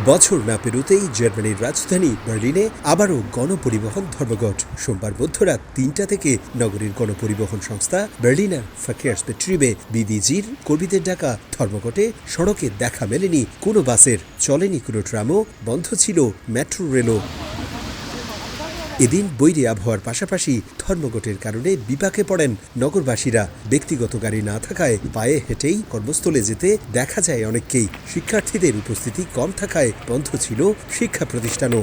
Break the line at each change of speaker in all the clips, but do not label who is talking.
বছর না পেরোতেই জার্মানির রাজধানী বার্লিনে আবারও গণপরিবহন ধর্মঘট। সোমবার মধ্যরাত ৩টা থেকে নগরীর গণপরিবহন সংস্থা বার্লিনার ভার্কেয়ারসবেট্রিবে বিবিজির কর্মীদের ডাকা ধর্মঘটে সড়কে দেখা মেলেনি কোনো বাসের, চলেনি কোনো ট্রামও, বন্ধ ছিল মেট্রো রেলও। এদিন বৈরী আবহাওয়ার পাশাপাশি ধর্মঘটের কারণে বিপাকে পড়েন নগরবাসীরা। ব্যক্তিগত গাড়ি না থাকায় পায়ে হেঁটেই কর্মস্থলে যেতে দেখা যায় অনেককেই। শিক্ষার্থীদের উপস্থিতি কম থাকায় বন্ধ ছিল শিক্ষা প্রতিষ্ঠানও।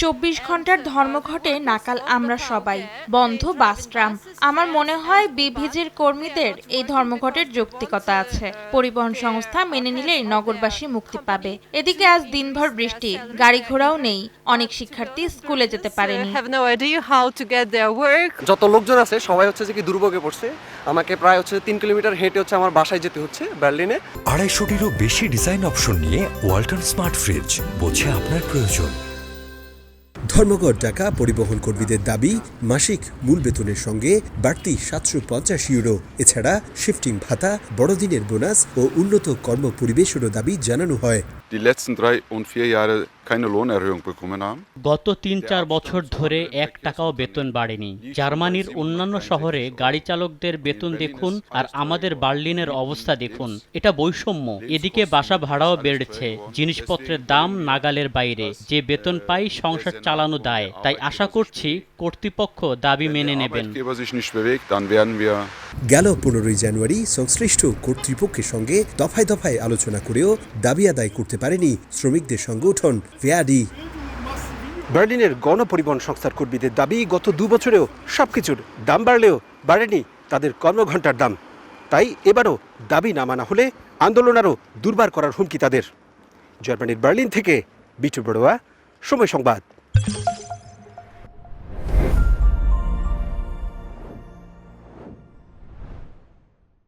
24 ঘন্টার ধর্মঘটে নাকাল আমরা সবাই, বন্ধ বাস ট্রাম। আমার মনে হয় বিভিজির কর্মীদের এই ধর্মঘটের যৌক্তিকতা আছে। পরিবহন সংস্থা মেনে নিলেই নগরবাসী মুক্তি পাবে। এদিকে আজ দিনভর বৃষ্টি, গাড়ি ঘোড়াও নেই, অনেক শিক্ষার্থী স্কুলে যেতে পারেনি।
যত লোকজন আছে সবাই হচ্ছে যে কি দুর্ভোগে পড়ছে। আমাকে প্রায় 3 কিলোমিটার হেঁটে আমার বাসায় যেতে হচ্ছে বার্লিনে।
250-টিরও বেশি ডিজাইন অপশন নিয়ে ওয়ালটন স্মার্ট ফ্রিজ, বোঝে আপনার প্রয়োজন।
ধর্মঘট ডাকা পরিবহন কর্মীদের দাবি মাসিক মূল বেতনের সঙ্গে বাড়তি 750 ইউরো, এছাড়া শিফটিং ভাতা, বড়দিনের বোনাস ও উন্নত কর্ম পরিবেশেরও দাবি জানানো হয়।
Die letzten 3 und 4 Jahre keine Lohnerhöhung bekommen haben.
গত ৩-৪ বছর ধরে 1 টাকাও বেতন বাড়েনি। জার্মানির অন্যান্য শহরে গাড়ি চালকদের বেতন দেখুন আর আমাদের বার্লিনের অবস্থা দেখুন, এটা বৈষম্য। এদিকে বাসা ভাড়াও বেড়েছে, জিনিসপত্রের দাম নাগালের বাইরে। যে বেতন পাই সংসার চালানো দায়। তাই আশা করছি কর্তৃপক্ষ দাবি মেনে নেবেন।
গেল 15 জানুয়ারি সংশ্লিষ্ট কর্তৃপক্ষের সঙ্গে দফায় দফায় আলোচনা করেও দাবি আদায় করতে পারেনি শ্রমিকদের সংগঠন ভেআডি।
বার্লিনের গণপরিবহন সংস্থার কর্মীদের দাবি, গত 2 বছরেও সবকিছুর দাম বাড়লেও বাড়েনি তাদের কর্মঘণ্টার দাম। তাই এবারও দাবি না মানা হলে আন্দোলন আরও দুর্বার করার হুমকি তাদের। জার্মানির বার্লিন থেকে বিটু বড়ুয়া, সময় সংবাদ।